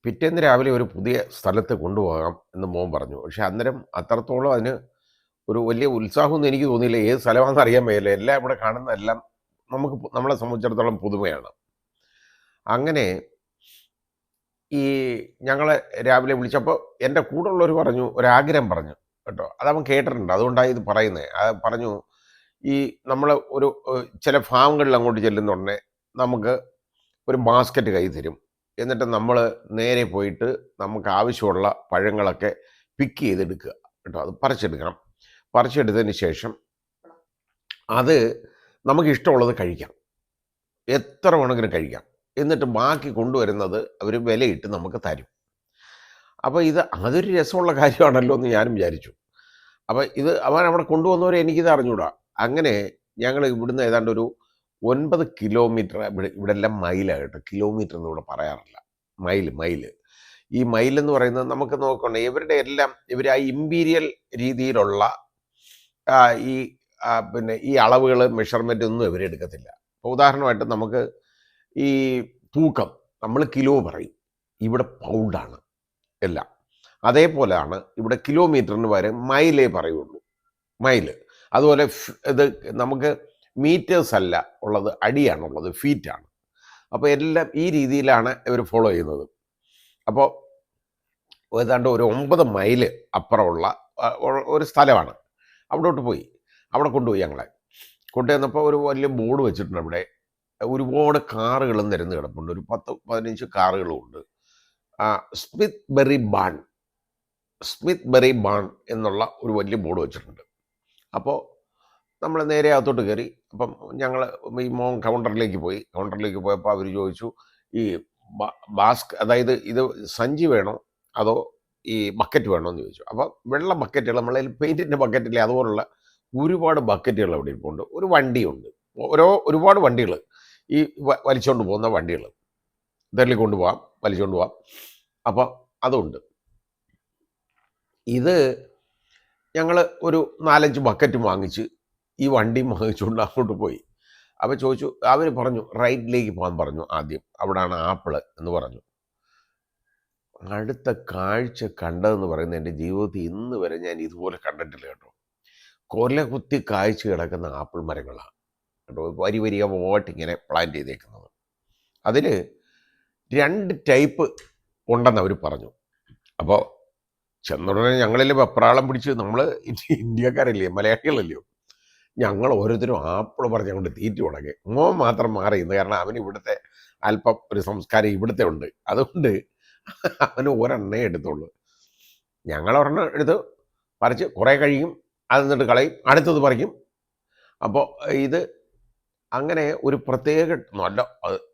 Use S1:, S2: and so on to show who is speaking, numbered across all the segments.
S1: പിറ്റേന്ന് രാവിലെ ഒരു പുതിയ സ്ഥലത്ത് കൊണ്ടുപോകാം എന്ന് മോൻ പറഞ്ഞു. പക്ഷെ അന്നേരം അത്രത്തോളം അതിന് ഒരു വലിയ ഉത്സാഹമൊന്നും എനിക്ക് തോന്നിയില്ല. ഏത് സ്ഥലമാണെന്ന് അറിയാൻ വയ്യല്ലോ. എല്ലാം ഇവിടെ കാണുന്നതെല്ലാം നമ്മളെ സംബന്ധിച്ചിടത്തോളം പുതുമയാണ്. അങ്ങനെ ഈ ഞങ്ങളെ രാവിലെ വിളിച്ചപ്പോൾ എൻ്റെ കൂടെയുള്ളവർ പറഞ്ഞു, ഒരാഗ്രഹം പറഞ്ഞു കേട്ടോ. അതവൻ കേട്ടിട്ടുണ്ട്. അതുകൊണ്ടാണ് ഇത് പറയുന്നത്. പറഞ്ഞു, ഈ നമ്മൾ ഒരു ചില ഫാമുകളിൽ അങ്ങോട്ട് ചെല്ലുന്നുടനെ നമുക്ക് ഒരു ബാസ്ക്കറ്റ് കയ്യിൽ തരും. എന്നിട്ട് നമ്മൾ നേരെ പോയിട്ട് നമുക്ക് ആവശ്യമുള്ള പഴങ്ങളൊക്കെ പിക്ക് ചെയ്തെടുക്കുക കേട്ടോ. അത് പറിച്ചെടുക്കണം. പറിച്ചെടുത്തതിന് ശേഷം അത് നമുക്ക് ഇഷ്ടമുള്ളത് കഴിക്കാം. എത്ര വേണമെങ്കിലും കഴിക്കാം. എന്നിട്ട് ബാക്കി കൊണ്ടുവരുന്നത് അവർ വിലയിട്ട് നമുക്ക് തരും. അപ്പോൾ അതൊരു രസമുള്ള കാര്യമാണല്ലോ എന്ന് ഞാനും വിചാരിച്ചു. അപ്പോൾ അവൻ അവിടെ കൊണ്ടുവന്നവരെ എനിക്കിത് അറിഞ്ഞൂടാ. അങ്ങനെ ഞങ്ങൾ ഇവിടുന്ന് ഏതാണ്ട് ഒരു 9 കിലോമീറ്റർ, ഇവിടെ എല്ലാം മൈലാണ് കേട്ടോ, കിലോമീറ്റർ എന്ന് ഇവിടെ പറയാറില്ല. മൈല്. ഈ മൈലെന്ന് പറയുന്നത് നമുക്ക് നോക്കണേ, ഇവരുടെ എല്ലാം ഇവർ ആ ഇമ്പീരിയൽ രീതിയിലുള്ള ഈ പിന്നെ ഈ അളവുകൾ മെഷർമെൻ്റ് ഒന്നും ഇവരെടുക്കത്തില്ല. ഇപ്പോൾ ഉദാഹരണമായിട്ട് നമുക്ക് ഈ തൂക്കം നമ്മൾ കിലോ പറയും, ഇവിടെ പൗണ്ടാണ് എല്ലാം. അതേപോലെയാണ് ഇവിടെ കിലോമീറ്ററിന് പകരം മൈലേ പറയുള്ളൂ, മൈല്. അതുപോലെ ഇത് നമുക്ക് മീറ്റേഴ്സ് അല്ല ഉള്ളത്, അടിയാണുള്ളത്, ഫീറ്റാണ്. അപ്പോൾ എല്ലാം ഈ രീതിയിലാണ് ഇവർ ഫോളോ ചെയ്യുന്നത്. അപ്പോൾ ഏതാണ്ട് ഒരു 9 മൈല് അപ്പുറമുള്ള ഒരു സ്ഥലമാണ്. അവിടോട്ട് പോയി. അവിടെ കൊണ്ടുപോയി ഞങ്ങളെ. കൊണ്ടുവന്നപ്പോൾ ഒരു വലിയ ബോർഡ് വെച്ചിട്ടുണ്ട്. അവിടെ ഒരുപാട് കാറുകളും നിരന്ന് കിടപ്പുണ്ട്. ഒരു 10-15 കാറുകളും ഉണ്ട്. സ്മിത്ത് ബെറി ബാൺ എന്നുള്ള ഒരു വലിയ ബോർഡ് വെച്ചിട്ടുണ്ട്. അപ്പോൾ നമ്മൾ നേരെ അകത്തോട്ട് കയറി. അപ്പം ഞങ്ങൾ ഈ മോൻ കൗണ്ടറിലേക്ക് പോയപ്പോൾ അവർ ചോദിച്ചു, ഈ അതായത് ഇത് സഞ്ചി വേണോ അതോ ഈ ബക്കറ്റ് വേണോ എന്ന് ചോദിച്ചു. അപ്പോൾ വെള്ള ബക്കറ്റുകൾ, നമ്മളെ പെയിൻറ്റിൻ്റെ ബക്കറ്റില്ലേ അതുപോലുള്ള ഒരുപാട് ബക്കറ്റുകൾ അവിടെ ഇരിപ്പുണ്ട്. ഒരു വണ്ടിയുണ്ട്, ഒരുപാട് വണ്ടികൾ, ഈ വലിച്ചുകൊണ്ട് പോകുന്ന വണ്ടികൾ, ഇതെല്ലാം കൊണ്ടുപോകാം, വലിച്ചുകൊണ്ട് പോകാം. അപ്പം അതുണ്ട്. ഇത് ഞങ്ങൾ ഒരു 4-5 ബക്കറ്റും വാങ്ങിച്ച് ഈ വണ്ടിയും വാങ്ങിച്ചുകൊണ്ട് അങ്ങോട്ട് പോയി. അപ്പോൾ ചോദിച്ചു, അവർ പറഞ്ഞു റൈറ്റിലേക്ക് പോകാൻ പറഞ്ഞു. ആദ്യം അവിടെയാണ് ആപ്പിള് എന്ന് പറഞ്ഞു. അടുത്ത കാഴ്ച കണ്ടതെന്ന് പറയുന്നത് എൻ്റെ ജീവിതത്തിൽ ഇന്ന് വരെ ഞാൻ ഇതുപോലെ കണ്ടിട്ടില്ല കേട്ടോ. കൊല കുത്തി കാഴ്ച കിടക്കുന്ന ആപ്പിൾ മരങ്ങളാണ് കേട്ടോ, വരിയായിട്ട് ഇങ്ങനെ പ്ലാന്റ് ചെയ്തേക്കുന്നത്. അതിൽ 2 ടൈപ്പ് ഉണ്ടെന്ന് അവർ പറഞ്ഞു. അപ്പോൾ ചെന്നുടനെ ഞങ്ങളെല്ലാം വെപ്രാളം പിടിച്ച്, നമ്മൾ ഇന്ത്യക്കാരല്ലേ, മലയാളികളല്ലയോ, ഞങ്ങൾ ഓരോരുത്തരും ആപ്പിൾ പറഞ്ഞ് അങ്ങോട്ട് തീറ്റി തുടങ്ങി. മോൻ മാത്രം മാറിയിരുന്നു, കാരണം അവന് ഇവിടുത്തെ അല്പം ഒരു സംസ്കാരം ഇവിടുത്തെ ഉണ്ട്. അതുകൊണ്ട് അവന് ഒരെണ്ണേ എടുത്തുള്ളൂ. ഞങ്ങളൊരെണ്ണം എടുത്ത് പറിച്ച് കുറേ കഴിയും, അത് എന്നിട്ട് കളയും, അടുത്തത് പറിക്കും. അപ്പോൾ ഇത് അങ്ങനെ ഒരു പ്രത്യേക നല്ല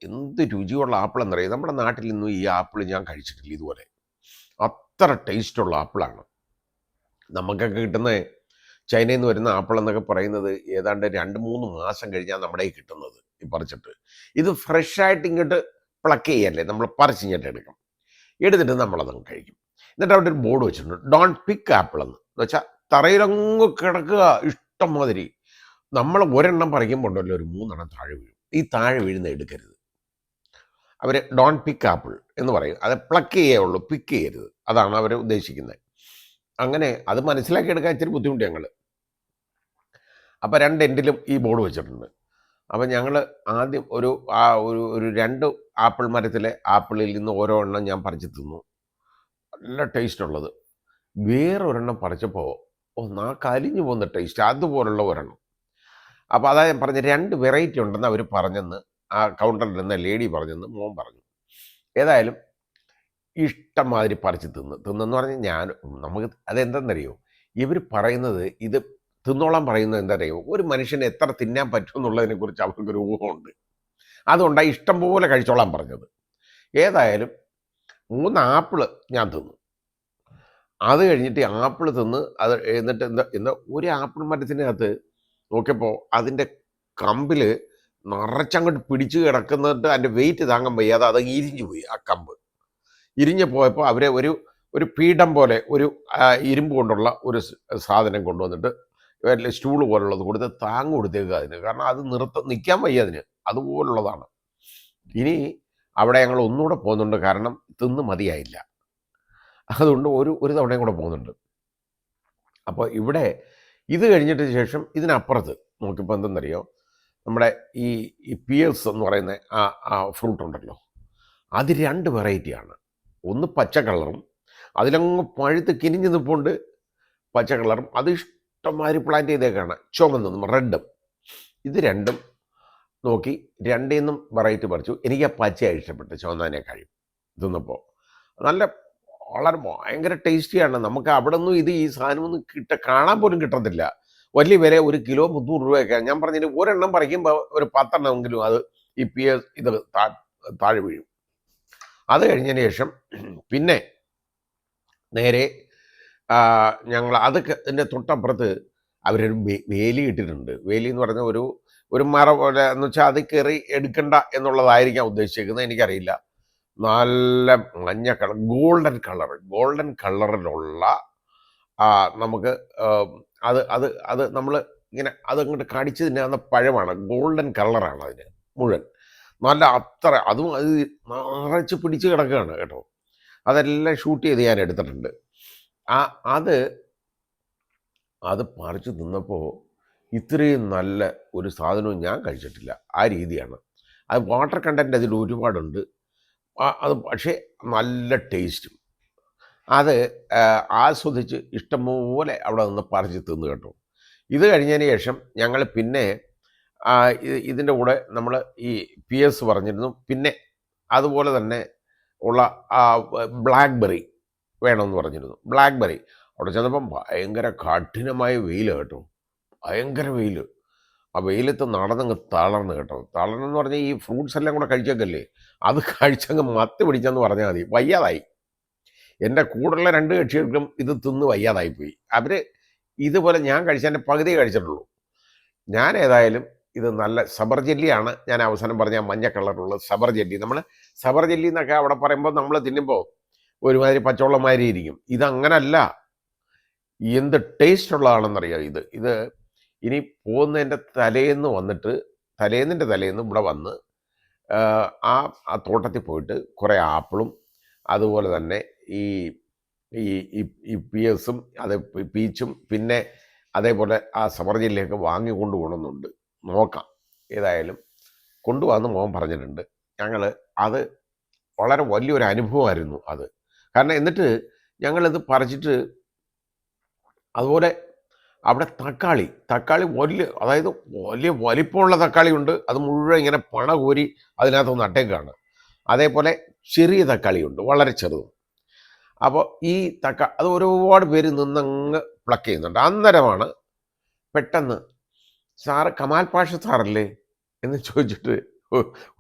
S1: എന്ത് രുചിയുള്ള ആപ്പിൾ എന്നറിയാം. നമ്മുടെ നാട്ടിൽ നിന്നും ഈ ആപ്പിൾ ഞാൻ കഴിച്ചിട്ടില്ല ഇതുപോലെ. അത്ര ടേസ്റ്റുള്ള ആപ്പിളാണ്. നമുക്കൊക്കെ കിട്ടുന്ന ചൈനയിൽ നിന്ന് വരുന്ന ആപ്പിൾ എന്നൊക്കെ പറയുന്നത് ഏതാണ്ട് 2-3 മാസം കഴിഞ്ഞാൽ നമ്മുടെ ഈ കിട്ടുന്നത് ഈ പറിച്ചിട്ട്. ഇത് ഫ്രഷായിട്ട് ഇങ്ങോട്ട് പ്ലക്ക് ചെയ്യല്ലേ, നമ്മൾ പറിച്ചിങ്ങോട്ട് എടുത്തിട്ട് നമ്മളതങ്ങ് കഴിക്കും. എന്നിട്ട് അവിടെ ഒരു ബോർഡ് വെച്ചിട്ടുണ്ട്, ഡോണ്ട് പിക്ക് ആപ്പിൾ എന്ന് വെച്ചാൽ തറയിലങ്ങ് കിടക്കുക ഇഷ്ടം മാതിരി. നമ്മൾ ഒരെണ്ണം പറിക്കുമ്പോൾ ഉണ്ടല്ലോ ഒരു 3 എണ്ണം താഴെ വീഴും. ഈ താഴെ വീഴുന്ന എടുക്കരുത്. അവർ ഡോണ്ട് പിക്ക് ആപ്പിൾ എന്ന് പറയും. അത് പ്ലക്ക് ചെയ്യുള്ളൂ, പിക്ക് ചെയ്യരുത്, അതാണ് അവർ ഉദ്ദേശിക്കുന്നത്. അങ്ങനെ അത് മനസ്സിലാക്കി എടുക്കാൻ ഇച്ചിരി ബുദ്ധിമുട്ട് ഞങ്ങൾ. അപ്പോൾ 2 എൻഡിലും ഈ ബോർഡ് വെച്ചിട്ടുണ്ട്. അപ്പം ഞങ്ങൾ ആദ്യം ഒരു 2 ആപ്പിൾ മരത്തിലെ ആപ്പിളിൽ നിന്ന് ഓരോ എണ്ണം ഞാൻ പറിച്ച് തിന്നു. നല്ല ടേസ്റ്റ് ഉള്ളത്. വേറൊരെണ്ണം പറിച്ചപ്പോൾ നാക്കലിഞ്ഞു പോകുന്ന ടേസ്റ്റ്, അതുപോലുള്ള ഒരെണ്ണം. അപ്പോൾ അതാ ഞാൻ പറഞ്ഞ 2 വെറൈറ്റി ഉണ്ടെന്ന് അവർ പറഞ്ഞെന്ന് ആ കൗണ്ടറിൽ നിന്ന് ലേഡി പറഞ്ഞെന്ന് മോൻ പറഞ്ഞു. ഏതായാലും ഇഷ്ടംമാതിരി പറിച്ച് തിന്നെന്ന് പറഞ്ഞാൽ നമുക്ക് അതെന്തെന്നറിയോ, ഇവർ പറയുന്നത് ഇത് തിന്നോളാൻ പറയുന്നത് എന്താണെന്നറിയോ, ഒരു മനുഷ്യന് എത്ര തിന്നാൻ പറ്റും എന്നുള്ളതിനെക്കുറിച്ച് അവർക്കൊരു ഊഹമുണ്ട്. അതുകൊണ്ടാണ് ഇഷ്ടം പോലെ കഴിച്ചോളാൻ പറഞ്ഞത്. ഏതായാലും 3 ആപ്പിള് ഞാൻ തിന്നു. അത് കഴിഞ്ഞിട്ട് ആപ്പിൾ തിന്ന് അത് എന്നിട്ട് എന്താ ഒരു ആപ്പിൾ മരത്തിനകത്ത് നോക്കിയപ്പോൾ അതിൻ്റെ കമ്പിൽ നിറച്ചങ്ങോട്ട് പിടിച്ച് കിടക്കുന്നിട്ട് അതിൻ്റെ വെയിറ്റ് താങ്ങാൻ വയ്യാതെ അത് ഇരിഞ്ഞു പോയി. ആ കമ്പ് ഇരിഞ്ഞു പോയപ്പോൾ അവരെ ഒരു പീഠം പോലെ ഒരു ഇരുമ്പ് കൊണ്ടുള്ള ഒരു സാധനം കൊണ്ടുവന്നിട്ട് സ്റ്റൂള് പോലുള്ളത് കൊടുത്ത് താങ്ങ് കൊടുത്തേക്കുക അതിന്. കാരണം അത് നിൽക്കാൻ വയ്യ അതിന്, അതുപോലുള്ളതാണ്. ഇനി അവിടെ ഞങ്ങൾ ഒന്നുകൂടെ പോകുന്നുണ്ട്, കാരണം തിന്ന് മതിയായില്ല. അതുകൊണ്ട് ഒരു തവണയും കൂടെ പോകുന്നുണ്ട്. അപ്പോൾ ഇവിടെ ഇത് കഴിഞ്ഞിട്ട് ശേഷം ഇതിനപ്പുറത്ത് നോക്കിയപ്പോൾ എന്തെന്നറിയോ, നമ്മുടെ ഈ പിയേഴ്സ് എന്ന് പറയുന്ന ആ ഫ്രൂട്ട് ഉണ്ടല്ലോ, അത് 2 വെറൈറ്റിയാണ്. ഒന്ന് പച്ച കളറും, അതിലങ്ങ് പഴുത്ത് കിനിഞ്ഞ് നിൽപ്പുണ്ട് പച്ച കളറും, അത് ഇഷ്ടംമാതിരി പ്ലാന്റ് ചെയ്തേക്കാണ് ചുമന്നതും റെഡും. ഇത് രണ്ടും നോക്കി, രണ്ടിൽ നിന്നും വെറൈറ്റി പറിച്ചു. എനിക്ക് ആ പച്ചയാണ് ഇഷ്ടപ്പെട്ടു ചുവന്നതിനേക്കാളും. തിന്നപ്പോൾ നല്ല വളരെ ഭയങ്കര ടേസ്റ്റിയാണ്. നമുക്ക് അവിടെ നിന്നും ഈ സാധനമൊന്നും കാണാൻ പോലും കിട്ടത്തില്ല. വലിയ വില, 1 കിലോ 300 രൂപയൊക്കെ. ഞാൻ പറഞ്ഞിട്ട് ഒരെണ്ണം പറിക്കുമ്പോൾ ഒരു 10 എണ്ണമെങ്കിലും അത് ഈ പിയേഴ്സ് ഇത് താഴെ വീഴും. അത് കഴിഞ്ഞതിന് ശേഷം പിന്നെ നേരെ ഞങ്ങൾ അതിൻ്റെ തൊട്ടപ്പുറത്ത് അവരൊരു വേലി ഇട്ടിട്ടുണ്ട്. വേലി എന്ന് പറഞ്ഞാൽ ഒരു മറ പോലെ എന്ന് വെച്ചാൽ അത് കയറി എടുക്കണ്ട എന്നുള്ളതായിരിക്കാം ഉദ്ദേശിക്കുന്നത്, എനിക്കറിയില്ല. നല്ല മഞ്ഞ കളർ, ഗോൾഡൻ കളറിലുള്ള നമുക്ക് അത് നമ്മൾ ഇങ്ങനെ അതങ്ങോട്ട് കടിച്ച് തിന്നാവുന്ന പഴമാണ്. ഗോൾഡൻ കളറാണ് അതിന് മുഴുവൻ. നല്ല അത്ര അതും അത് നിറച്ച് പിടിച്ച് കിടക്കുകയാണ് കേട്ടോ. അതെല്ലാം ഷൂട്ട് ചെയ്ത് ഞാൻ എടുത്തിട്ടുണ്ട്. അത് പറിച്ച് തിന്നപ്പോൾ ഇത്രയും നല്ല ഒരു സാധനവും ഞാൻ കഴിച്ചിട്ടില്ല. ആ രീതിയാണ്. അത് വാട്ടർ കണ്ടൻറ്റ് അതിൽ ഒരുപാടുണ്ട്. അത് പക്ഷേ നല്ല ടേസ്റ്റും. അത് ആസ്വദിച്ച് ഇഷ്ടംപോലെ അവിടെ നിന്ന് പറിച്ച് തിന്നു കേട്ടോ. ഇത് കഴിഞ്ഞതിന് ശേഷം ഞങ്ങൾ പിന്നെ ഇതിൻ്റെ കൂടെ നമ്മൾ ഈ പിയേഴ്സ് പറഞ്ഞിരുന്നു. പിന്നെ അതുപോലെ തന്നെ ഉള്ള ബ്ലാക്ക്ബെറി വേണമെന്ന് പറഞ്ഞിരുന്നു. ബ്ലാക്ക്ബെറി അവിടെ ചെന്നപ്പം ഭയങ്കര കഠിനമായ വെയിൽ കേട്ടോ, ഭയങ്കര വെയിൽ. ആ വെയിലത്ത് നടന്നങ്ങ് തളർന്ന് കേട്ടോ. തളർന്നെന്ന് പറഞ്ഞാൽ ഈ ഫ്രൂട്ട്സ് എല്ലാം കൂടെ കഴിച്ചേക്കല്ലേ, അത് കഴിച്ചങ്ങ് മത്ത് പിടിച്ചെന്ന് പറഞ്ഞാൽ മതി. വയ്യാതായി. എൻ്റെ കൂടെയുള്ള 2 കക്ഷികൾക്കും ഇത് തിന്ന് വയ്യാതായിപ്പോയി. അവർ ഇതുപോലെ ഞാൻ കഴിച്ചതിൻ്റെ പകുതിയെ കഴിച്ചിട്ടുള്ളൂ. ഞാൻ ഏതായാലും ഇത് നല്ല സബർ ജെല്ലിയാണ് ഞാൻ അവസാനം പറഞ്ഞ മഞ്ഞ കളറുള്ള സബർ ജെല്ലി. നമ്മൾ സബർ ജെല്ലി എന്നൊക്കെ അവിടെ പറയുമ്പോൾ നമ്മൾ തിന്നുമ്പോൾ ഒരുമാതിരി പച്ചവെള്ളമാതിരി ഇരിക്കും. ഇതങ്ങനല്ല, എന്ത് ടേസ്റ്റ് ഉള്ളതാണെന്നറിയാം. ഇത് ഇനി പോകുന്നതിൻ്റെ തലേന്നിൻ്റെ തലേന്ന് ഇവിടെ വന്ന് ആ തോട്ടത്തിൽ പോയിട്ട് കുറേ ആപ്പിളും അതുപോലെ തന്നെ ഈ പിയേഴ്സും പീച്ചും പിന്നെ അതേപോലെ ആ സബർ ജെല്ലിയൊക്കെ വാങ്ങിക്കൊണ്ട് പോകണമെന്നുണ്ട്. നോക്കാം, ഏതായാലും കൊണ്ടുപോകാമെന്ന് മോൻ പറഞ്ഞിട്ടുണ്ട്. അത് വളരെ വലിയൊരു അനുഭവമായിരുന്നു അത്. കാരണം എന്നിട്ട് ഞങ്ങളിത് പറിച്ചിട്ട് അതുപോലെ അവിടെ തക്കാളി വലിയ വലിപ്പമുള്ള തക്കാളിയുണ്ട്. അത് മുഴുവൻ ഇങ്ങനെ പണ കോരി അതിനകത്ത് നട്ടേക്കാണ്. അതേപോലെ ചെറിയ തക്കാളിയുണ്ട്, വളരെ ചെറുതും. അപ്പോൾ ഈ അത് ഒരുപാട് പേര് നിന്നങ്ങ് പ്ലക്ക് ചെയ്യുന്നുണ്ട്. അന്നേരമാണ് പെട്ടെന്ന് സാറ് കമാൽ പാഷ സാറല്ലേ എന്ന് ചോദിച്ചിട്ട്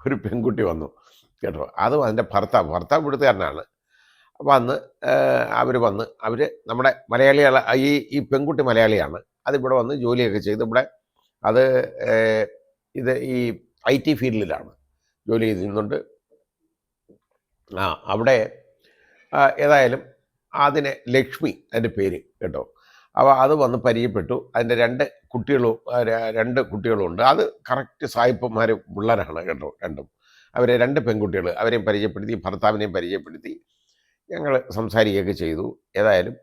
S1: ഒരു പെൺകുട്ടി വന്നു കേട്ടോ. അതും അതിൻ്റെ ഭർത്താവ് ഇവിടുത്തുകാരനാണ്. അവർ നമ്മുടെ മലയാളികൾ, ഈ പെൺകുട്ടി മലയാളിയാണ്. അതിവിടെ വന്ന് ജോലിയൊക്കെ ചെയ്ത് ഇവിടെ ഈ IT ഫീൽഡിലാണ് ജോലി ചെയ്യുന്നുണ്ട്. അവിടെ ഏതായാലും അതിനെ ലക്ഷ്മി അതിൻ്റെ പേര് കേട്ടോ. അപ്പോൾ അത് വന്ന് പരിചയപ്പെട്ടു. അതിൻ്റെ 2 കുട്ടികളും ഉണ്ട്. അത് കറക്റ്റ് സായിപ്പന്മാർ പിള്ളേരാണ് കേട്ടോ രണ്ടും. 2 പെൺകുട്ടികൾ, അവരെയും പരിചയപ്പെടുത്തി, ഭർത്താവിനെയും പരിചയപ്പെടുത്തി ഞങ്ങൾ സംസാരിക്കുകയൊക്കെ ചെയ്തു. ഏതായാലും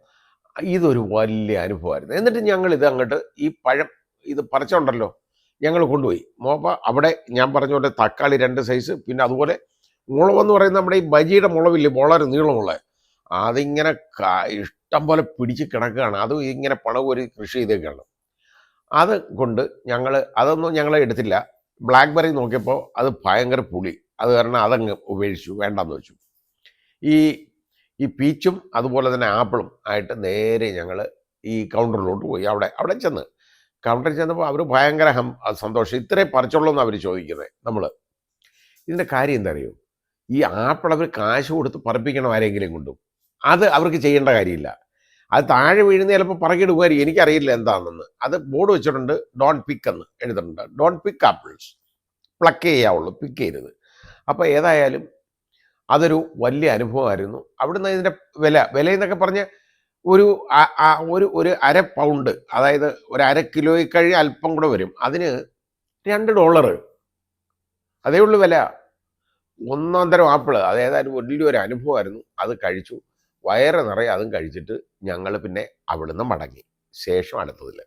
S1: ഇതൊരു വലിയ അനുഭവമായിരുന്നു. എന്നിട്ട് ഞങ്ങളിത് അങ്ങോട്ട് ഈ പഴം ഇത് പറിച്ചുണ്ടല്ലോ ഞങ്ങൾ കൊണ്ടുപോയി. അവിടെ ഞാൻ പറഞ്ഞ പോലെ തക്കാളി 2 സൈസ്, പിന്നെ അതുപോലെ മുളവെന്ന് പറയുന്നത് നമ്മുടെ ഈ ബജിയുടെ മുളവില്ലേ, വളരെ നീളമുള്ള, അതിങ്ങനെ ഇഷ്ടം പോലെ പിടിച്ച് കിടക്കുകയാണ്. അതും ഇങ്ങനെ പണവൊരു കൃഷി ചെയ്തേക്കാണ്. അത് കൊണ്ട് അതൊന്നും ഞങ്ങൾ എടുത്തില്ല. ബ്ലാക്ക്ബെറി നോക്കിയപ്പോൾ അത് ഭയങ്കര പുളി, അത് കാരണം അതങ്ങ് ഉപേക്ഷിച്ചു, വേണ്ടെന്ന് വെച്ചു. ഈ പീച്ചും അതുപോലെ തന്നെ ആപ്പിളും ആയിട്ട് നേരെ ഞങ്ങൾ ഈ കൗണ്ടറിലോട്ട് പോയി. അവിടെ കൗണ്ടറിൽ ചെന്നപ്പോൾ അവർ ഭയങ്കര സന്തോഷം. ഇത്രയും പറിച്ചുള്ളൂ എന്ന് അവർ ചോദിക്കുന്നത്. ഇതിൻ്റെ കാര്യം എന്താ അറിയോ, ഈ ആപ്പിൾ അവർ കാശ് കൊടുത്ത് പറപ്പിക്കണം ആരെങ്കിലും കൊണ്ടും. അത് അവർക്ക് ചെയ്യേണ്ട കാര്യമില്ല. അത് താഴെ വീഴുന്ന ചിലപ്പോൾ പറക്കിടുമായിരിക്കും, എനിക്കറിയില്ല എന്താണെന്ന്. അത് ബോർഡ് വെച്ചിട്ടുണ്ട്, ഡോണ്ട് പിക്ക് എന്ന് എഴുതിട്ടുണ്ട്. ഡോണ്ട് പിക്ക് ആപ്പിൾസ്, പ്ലക്ക് ചെയ്യാവുള്ളൂ, പിക്ക് ചെയ്യരുത്. അപ്പോൾ ഏതായാലും അതൊരു വലിയ അനുഭവമായിരുന്നു. അവിടുന്ന് ഇതിൻ്റെ വിലയെന്നൊക്കെ പറഞ്ഞ് ഒരു അര പൗണ്ട്, അതായത് ഒരു അര കിലോയിൽ കഴിഞ്ഞ് അല്പം കൂടെ വരും, അതിന് $2. അതേ ഉള്ളൂ വില. ഒന്നാം തരം ആപ്പിള്. അത് ഏതായാലും വലിയൊരു അനുഭവമായിരുന്നു. അത് കഴിച്ചു. വയറ് നിറയെ അതും കഴിച്ചിട്ട് ഞങ്ങൾ പിന്നെ അവിടുന്ന് മടങ്ങി. ശേഷം അടുത്തതിൽ